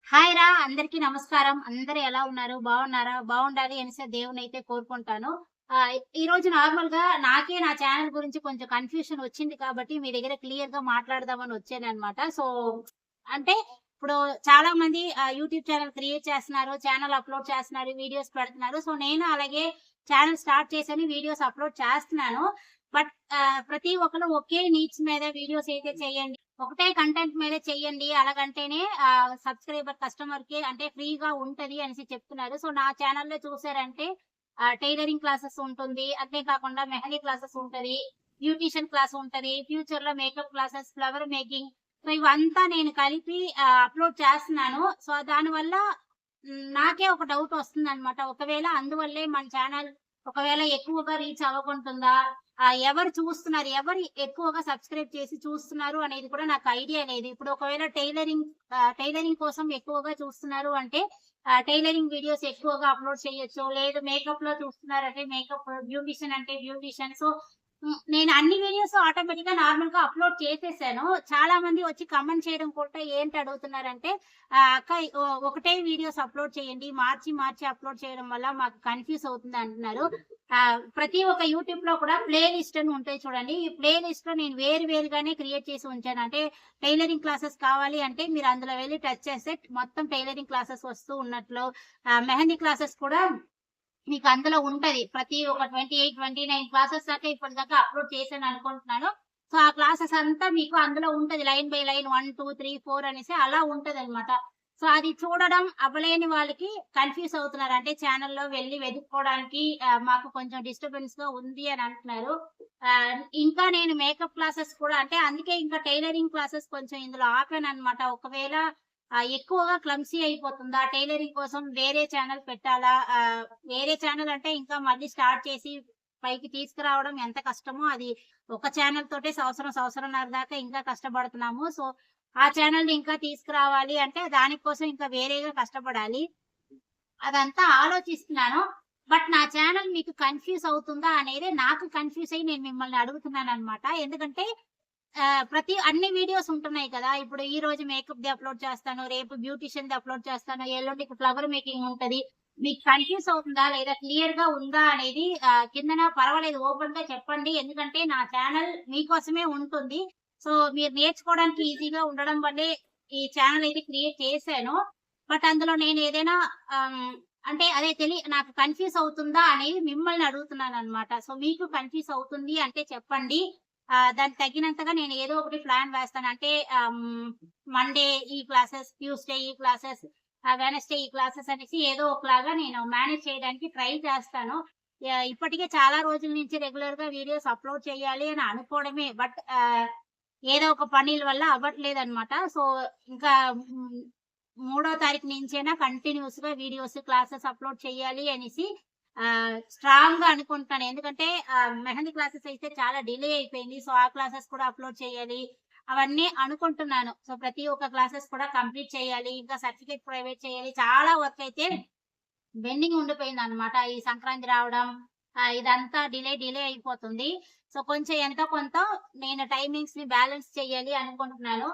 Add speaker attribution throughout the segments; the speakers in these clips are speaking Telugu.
Speaker 1: హాయ్ రా! అందరికీ నమస్కారం. అందరూ ఎలా ఉన్నారు? బాగున్నారా? బాగుండాలి అనేసి దేవుడినైతే కోరుకుంటాను. ఈరోజు నార్మల్‌గా నాకే నా ఛానెల్ గురించి కొంచెం కన్‌ఫ్యూషన్ వచ్చింది కాబట్టి మీ దగ్గర క్లియర్‌గా మాట్లాడదామని వచ్చాననమాట. అంటే ఇప్పుడు చాలామంది యూట్యూబ్ ఛానెల్ క్రియేట్ చేస్తున్నారు. ఛానెల్ అప్‌లోడ్ చేస్తున్నారు. వీడియోస్ పెడుతున్నారు. నేను అలాగే ఛానెల్ స్టార్ట్ చేశాను. వీడియోస్ అప్‌లోడ్ చేస్తున్నాను. బట్ ప్రతి ఒక్కళ్ళు ఒకే నీడ్స్ మీద వీడియోస్ అయితే చేయండి. ఒకటే కంటెంట్ మీద చెయ్యండి. అలాగంటేనే కస్టమర్‌కి అంటే ఫ్రీగా ఉంటది అనేసి చెప్తున్నారు. నా ఛానెల్‌లో చూసారంటే టైలరింగ్ క్లాసెస్ ఉంటుంది. అంతే కాకుండా మెహందీ క్లాసెస్ ఉంటది. బ్యూటీషియన్ క్లాస్ ఉంటది. ఫ్యూచర్‌లో మేకప్ క్లాసెస్, ఫ్లవర్ మేకింగ్ ఇవంతా నేను కలిపి అప్‌లోడ్ చేస్తున్నాను. దానివల్ల నాకే ఒక డౌట్ వస్తుందన్నమాట. ఒకవేళ అందువల్లే మన ఛానెల్ ఒకవేళ ఎక్కువగా రీచ్ అవ్వకుంటుందా? ఎవరు చూస్తున్నారు? ఎవరు ఎక్కువగా సబ్‌స్క్రైబ్ చేసి చూస్తున్నారు అనేది కూడా నాకు ఐడియా లేదు. ఇప్పుడు ఒకవేళ టైలరింగ్ కోసం ఎక్కువగా చూస్తున్నారు అంటే టైలరింగ్ వీడియోస్ ఎక్కువగా అప్‌లోడ్ చేయొచ్చు. లేదు మేకప్‌లో చూస్తున్నారంటే మేకప్, బ్యూటీషియన్ అంటే బ్యూటీషియన్. నేను అన్ని వీడియోస్ ఆటోమేటిక్‌గా నార్మల్‌గా అప్‌లోడ్ చేసేసాను. చాలా మంది వచ్చి కామెంట్ చేయడం కూడా ఏంటి అడుగుతున్నారంటే అక్క ఒకటే వీడియోస్ అప్‌లోడ్ చేయండి. మార్చి అప్‌లోడ్ చేయడం వల్ల మాకు కన్‌ఫ్యూజ్ అవుతుంది అంటున్నారు. ప్రతి ఒక్క యూట్యూబ్‌లో కూడా ప్లే లిస్ట్ అని ఉంటాయి చూడండి. ఈ ప్లే లిస్ట్‌లో నేను వేరుగానే క్రియేట్ చేసి ఉంచాను. అంటే టైలరింగ్ క్లాసెస్ కావాలి అంటే మీరు అందులో వెళ్లి టచ్ చేస్తే మొత్తం టైలరింగ్ క్లాసెస్ వస్తూ ఉన్నట్లు మెహందీ క్లాసెస్ కూడా మీకు అందులో ఉంటది. ప్రతి ఒక 28, 29 క్లాసెస్ దాకా ఇప్పటిదాకా అప్‌లోడ్ చేశాననుకుంటున్నాను. ఆ క్లాసెస్ అంతా మీకు అందులో ఉంటది. లైన్ బై లైన్ 1, 2, 3, 4 అనేసి అలా ఉంటదనమాట. అది చూడడం అవ్వలేని వాళ్ళకి కన్‌ఫ్యూజ్ అవుతున్నారు. అంటే ఛానెల్‌లో వెళ్లి వెతుక్కోవడానికి మాకు కొంచెం డిస్టర్బెన్స్‌గా ఉంది అని అంటున్నారు. ఇంకా నేను మేకప్ క్లాసెస్ కూడా అంటే అందుకే ఇంకా టైలరింగ్ క్లాసెస్ కొంచెం ఇందులో ఆపాననమాట. ఒకవేళ ఎక్కువగా క్లమ్సీ అయిపోతుందా? టైలరింగ్ కోసం వేరే ఛానెల్ పెట్టాలా? వేరే ఛానెల్ అంటే ఇంకా మళ్ళీ స్టార్ట్ చేసి పైకి తీసుకురావడం ఎంత కష్టమో అది ఒక ఛానెల్ తోటే సంవత్సరంన్నర దాకా ఇంకా కష్టపడుతున్నాము. ఆ ఛానెల్‌ని ఇంకా తీసుకురావాలి అంటే దానికోసం ఇంకా వేరేగా కష్టపడాలి. అదంతా ఆలోచిస్తున్నాను. బట్ నా ఛానెల్ మీకు కన్‌ఫ్యూజ్ అవుతుందా అనేది నాకు కన్‌ఫ్యూజ్ అయ్యి నేను మిమ్మల్ని అడుగుతున్నాననమాట. ఎందుకంటే అన్ని వీడియోస్ ఉంటున్నాయి కదా! ఇప్పుడు ఈరోజు మేకప్‌ది అప్‌లోడ్ చేస్తాను. రేపు బ్యూటీషియన్‌ది అప్‌లోడ్ చేస్తాను. ఎల్లుండికి ఫ్లవర్ మేకింగ్ ఉంటది. మీకు కన్‌ఫ్యూజ్ అవుతుందా? లేదా క్లియర్‌గా ఉందా? అనేది కిందన పర్వాలేదు ఓపెన్‌గా చెప్పండి. ఎందుకంటే నా ఛానెల్ మీకోసమే ఉంటుంది. మీరు నేర్చుకోవడానికి ఈజీగా ఉండడం వల్లే ఈ ఛానెల్ అయితే క్రియేట్ చేశాను. బట్ అందులో నేను ఏదైనా అంటే అదే నాకు కన్‌ఫ్యూజ్ అవుతుందా అనేది మిమ్మల్ని అడుగుతున్నాననమాట. మీకు కన్‌ఫ్యూజ్ అవుతుంది అంటే చెప్పండి. దానికి తగినంతగా నేను ఏదో ఒకటి ప్లాన్ వేస్తాను. అంటే మండే ఈ క్లాసెస్, ట్యూస్‌డే ఈ క్లాసెస్, వెడ్నెస్‌డే ఈ క్లాసెస్ అనేసి ఏదో ఒకలాగా నేను మేనేజ్ చేయడానికి ట్రై చేస్తాను. ఇప్పటికే చాలా రోజుల నుంచి రెగ్యులర్‌గా వీడియోస్ అప్‌లోడ్ చేయాలి అని అనుకోవడమే. బట్ ఏదో ఒక పనిల వల్ల అవ్వట్లేదన్నమాట. ఇంకా హ్మ్, మూడో తారీఖు నుంచైనా కంటిన్యూయస్‌గా వీడియోస్, క్లాసెస్ అప్‌లోడ్ చేయాలి అనేసి స్ట్రాంగ్‌గా అనుకుంటున్నాను. ఎందుకంటే మెహందీ క్లాసెస్ అయితే చాలా డిలే అయిపోయింది. ఆ క్లాసెస్ కూడా అప్‌లోడ్ చేయాలి. అవన్నీ అనుకుంటున్నాను. ప్రతి ఒక్క క్లాసెస్ కూడా కంప్లీట్ చేయాలి. ఇంకా సర్టిఫికేట్ ప్రైవేట్ చేయాలి. చాలా వర్క్ అయితే పెండింగ్ ఉండిపోయిందనమాట. ఈ సంక్రాంతి రావడం ఇదంతా డిలే అయిపోతుంది. కొంచెం ఎంతో కొంత నేను టైమింగ్స్‌ని బ్యాలెన్స్ చేయాలి అనుకుంటున్నాను.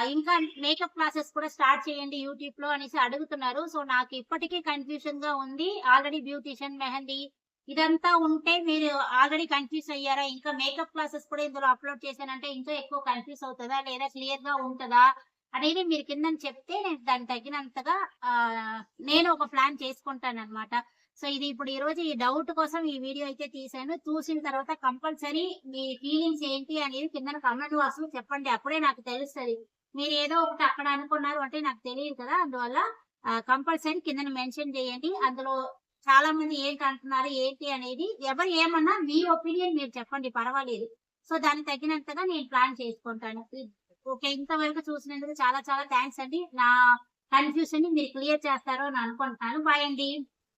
Speaker 1: ఇంకా మేకప్ క్లాసెస్ కూడా స్టార్ట్ చేయండి యూట్యూబ్‌లో అనేసి అడుగుతున్నారు. నాకు ఇప్పటికీ కన్‌ఫ్యూషన్‌గా ఉంది. ఆల్రెడీ బ్యూటీషియన్, మెహందీ ఇదంతా ఉంటే మీరు ఆల్రెడీ కన్‌ఫ్యూజ్ అయ్యారా? ఇంకా మేకప్ క్లాసెస్ కూడా ఇందులో అప్‌లోడ్ చేశానంటే ఇంకా ఎక్కువ కన్‌ఫ్యూజ్ అవుతదా? లేదా క్లియర్‌గా ఉంటదా? అనేది మీరు కిందన చెప్తే నేను దానికి తగినంతగా నేను ఒక ప్లాన్ చేసుకుంటాననమాట. ఇది ఇప్పుడు ఈరోజు ఈ డౌట్ కోసం ఈ వీడియో అయితే తీశాను. చూసిన తర్వాత కంపల్సరీ మీ ఫీలింగ్స్ ఏంటి అనేది కిందన కామెంట్ బాక్స్‌లో చెప్పండి. అప్పుడే నాకు తెలుస్తది. మీరేదో ఒకటి అక్కడ అనుకున్నారు అంటే నాకు తెలియదు కదా! అందువల్ల కంపల్సరీ కిందన మెన్షన్ చేయండి. అందులో చాలా మంది ఏంటంటున్నారు, ఏంటి అనేది ఎవరు ఏమన్నా మీ ఒపీనియన్ మీరు చెప్పండి పర్వాలేదు. దానికి తగినంతగా నేను ప్లాన్ చేసుకుంటాను. ఓకే. ఇంతవరకు చూసినందుకు చాలా చాలా థాంక్స్ అండి. నా కన్‌ఫ్యూజన్‌ని మీరు క్లియర్ చేస్తారు అని అనుకుంటున్నాను. బాయ్ అండి.